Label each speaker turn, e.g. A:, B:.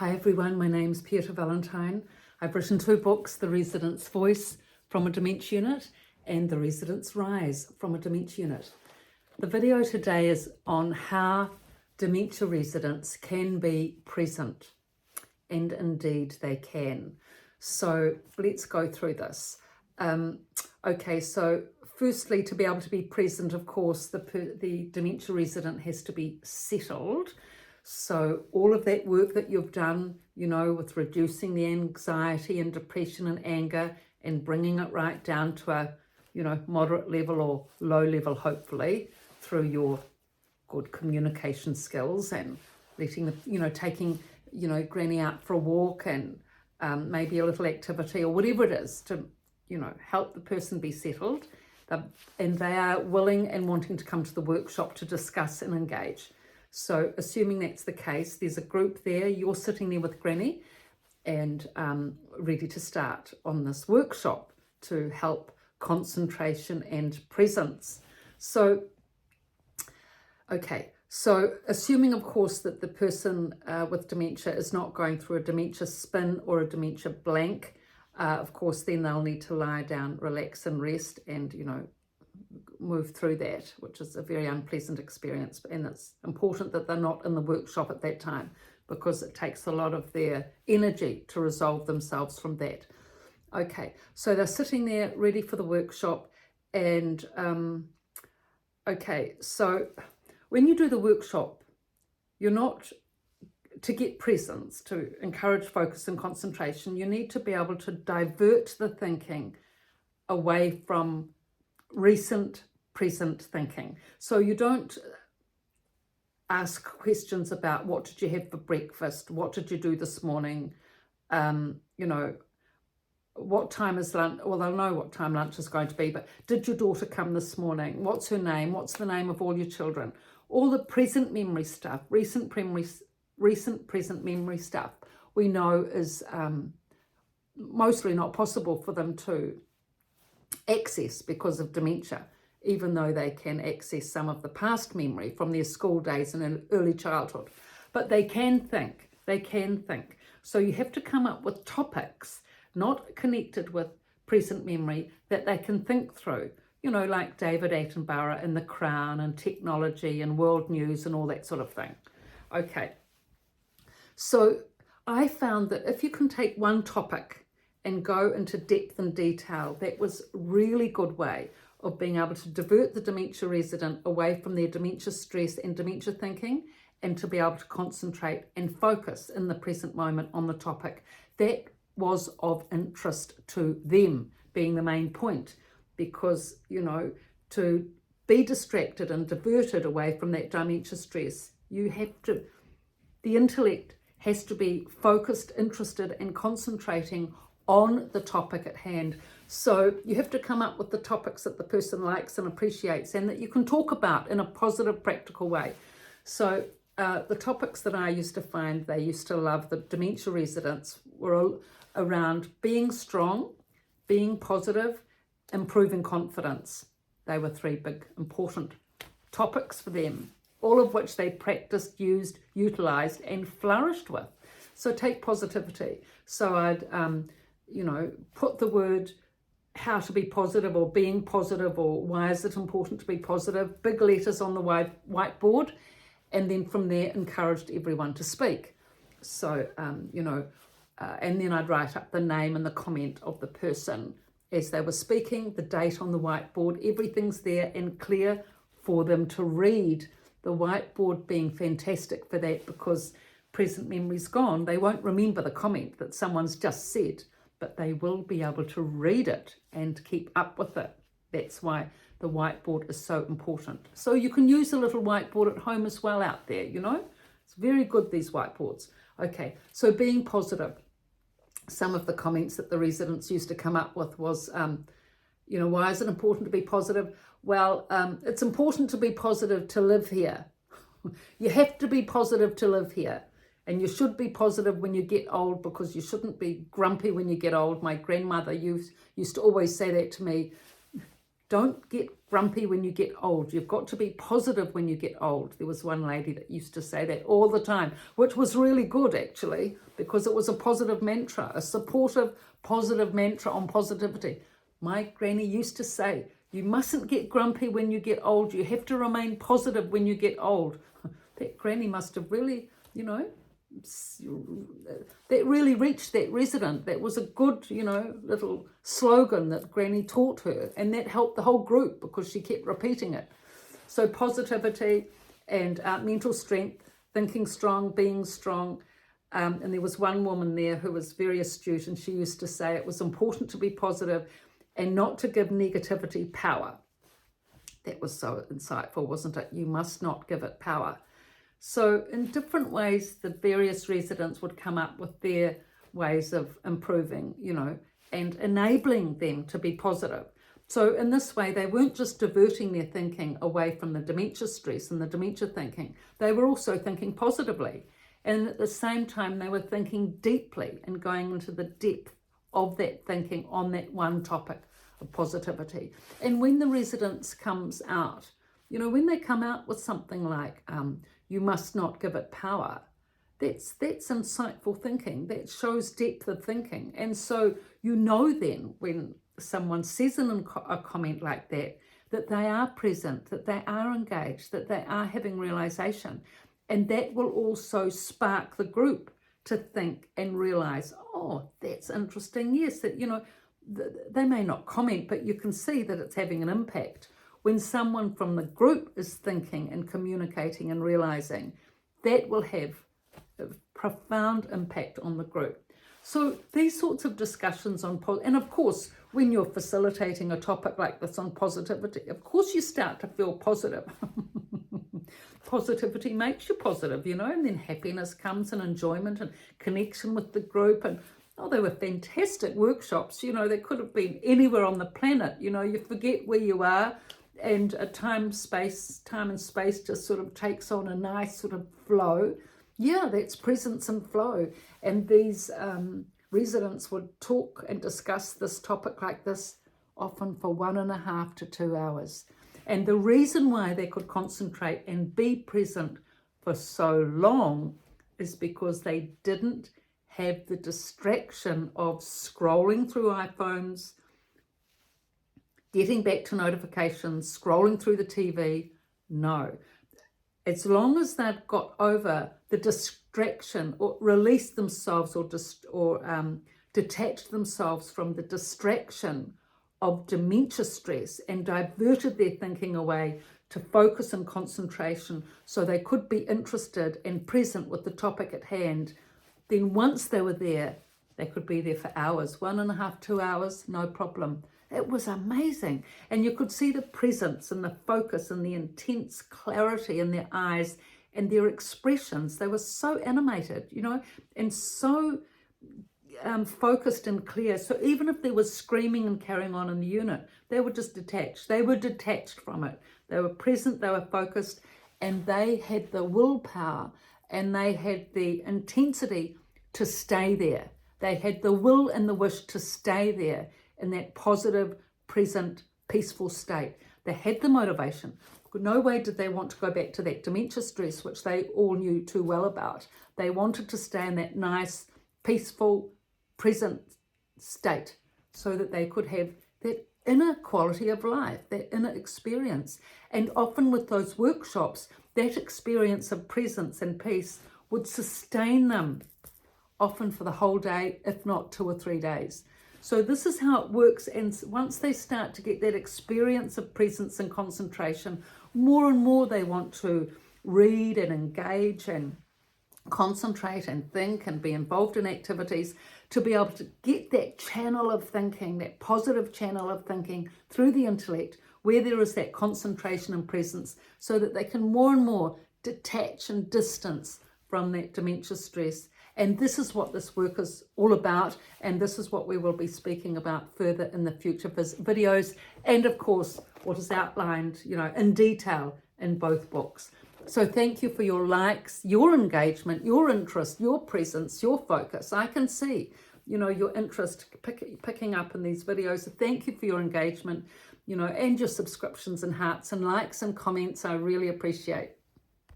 A: Hi everyone, my name's Pieta Valentine. I've written 2 books, The Resident's Voice from a Dementia Unit and The Resident's Rise from a Dementia Unit. The video today is on how dementia residents can be present, and indeed they can. So let's go through this. Okay, so firstly, to be able to be present, of course, the dementia resident has to be settled. So all of that work that you've done, with reducing the anxiety and depression and anger and bringing it right down to a, moderate level or low level, hopefully, through your good communication skills and letting the, taking, Granny out for a walk and maybe a little activity or whatever it is to, help the person be settled. And they are willing and wanting to come to the workshop to discuss and engage. So assuming that's the case, there's a group there, you're sitting there with Granny and ready to start on this workshop to help concentration and presence. So, okay, so assuming of course that the person with dementia is not going through a dementia spin or a dementia blank, of course then they'll need to lie down, relax and rest and, move through that, which is a very unpleasant experience. And it's important that they're not in the workshop at that time because it takes a lot of their energy to resolve themselves from that. Okay, so they're sitting there ready for the workshop. And okay, so when you do the workshop, you're not to get presence, to encourage focus and concentration, you need to be able to divert the thinking away from recent present thinking. So you don't ask questions about what did you have for breakfast, what did you do this morning, what time is lunch. Well, they'll know what time lunch is going to be, but did your daughter come this morning, what's her name, what's the name of all your children, all the present memory stuff, recent present memory stuff we know is mostly not possible for them to access because of dementia, even though they can access some of the past memory from their school days and early childhood. But they can think. So you have to come up with topics not connected with present memory that they can think through, like David Attenborough and The Crown and technology and world news and all that sort of thing. Okay, so I found that if you can take one topic and go into depth and detail, that was a really good way of being able to divert the dementia resident away from their dementia stress and dementia thinking and to be able to concentrate and focus in the present moment on the topic that was of interest to them, being the main point. Because, to be distracted and diverted away from that dementia stress, the intellect has to be focused, interested and concentrating on the topic at hand. So you have to come up with the topics that the person likes and appreciates and that you can talk about in a positive, practical way. So the topics that I used to find they used to love, the dementia residents, were all around being strong, being positive, improving confidence. They were 3 big important topics for them, all of which they practiced, used, utilized and flourished with. So take positivity. So I'd put the word how to be positive or being positive or why is it important to be positive, big letters on the whiteboard, and then from there encouraged everyone to speak. So, and then I'd write up the name and the comment of the person as they were speaking, the date on the whiteboard, everything's there and clear for them to read. The whiteboard being fantastic for that because present memory's gone. They won't remember the comment that someone's just said, but they will be able to read it and keep up with it. That's why the whiteboard is so important. So you can use a little whiteboard at home as well out there, It's very good, these whiteboards. Okay, so being positive. Some of the comments that the residents used to come up with was, why is it important to be positive? Well, it's important to be positive to live here. You have to be positive to live here. And you should be positive when you get old because you shouldn't be grumpy when you get old. My grandmother used to always say that to me. Don't get grumpy when you get old. You've got to be positive when you get old. There was one lady that used to say that all the time, which was really good actually, because it was a positive mantra, a supportive, positive mantra on positivity. My granny used to say, you mustn't get grumpy when you get old. You have to remain positive when you get old. That granny must have really, that really reached that resident. That was a good, little slogan that Granny taught her, and that helped the whole group because she kept repeating it. So positivity and mental strength, thinking strong, being strong. And there was one woman there who was very astute, and she used to say it was important to be positive and not to give negativity power. That was so insightful, wasn't it? You must not give it power. So in different ways, the various residents would come up with their ways of improving, and enabling them to be positive. So in this way, they weren't just diverting their thinking away from the dementia stress and the dementia thinking. They were also thinking positively. And at the same time, they were thinking deeply and going into the depth of that thinking on that one topic of positivity. And when the residents comes out, when they come out with something like, you must not give it power, that's insightful thinking. That shows depth of thinking. And so then when someone says a comment like that, that they are present, that they are engaged, that they are having realization. And that will also spark the group to think and realize, oh, that's interesting. Yes, that, they may not comment, but you can see that it's having an impact. When someone from the group is thinking and communicating and realizing, that will have a profound impact on the group. So these sorts of discussions and of course, when you're facilitating a topic like this on positivity, of course you start to feel positive. Positivity makes you positive, and then happiness comes and enjoyment and connection with the group. And they were fantastic workshops. They could have been anywhere on the planet. You forget where you are, and time and space just sort of takes on a nice sort of flow. Yeah, that's presence and flow. And these residents would talk and discuss this topic like this often for 1.5 to 2 hours. And the reason why they could concentrate and be present for so long is because they didn't have the distraction of scrolling through iPhones, getting back to notifications, scrolling through the TV. No. As long as they've got over the distraction or released themselves or detached themselves from the distraction of dementia stress and diverted their thinking away to focus and concentration so they could be interested and present with the topic at hand, then once they were there, they could be there for hours, 1.5, 2 hours, no problem. It was amazing. And you could see the presence and the focus and the intense clarity in their eyes and their expressions. They were so animated, and so focused and clear. So even if there was screaming and carrying on in the unit, they were just detached. They were detached from it. They were present, they were focused, and they had the willpower and they had the intensity to stay there. They had the will and the wish to stay there in that positive, present, peaceful state. They had the motivation. No way did they want to go back to that dementia stress, which they all knew too well about. They wanted to stay in that nice, peaceful, present state so that they could have that inner quality of life, that inner experience. And often with those workshops, that experience of presence and peace would sustain them often for the whole day, if not 2 or 3 days. So this is how it works. And once they start to get that experience of presence and concentration, more and more they want to read and engage and concentrate and think and be involved in activities to be able to get that channel of thinking, that positive channel of thinking through the intellect where there is that concentration and presence, so that they can more and more detach and distance from that dementia stress. And this is what this work is all about, and this is what we will be speaking about further in the future videos, and of course what is outlined in detail in both books. So thank you for your likes, your engagement, your interest, your presence, your focus. I can see your interest picking up in these videos. So thank you for your engagement. and your subscriptions and hearts and likes and comments. I really appreciate.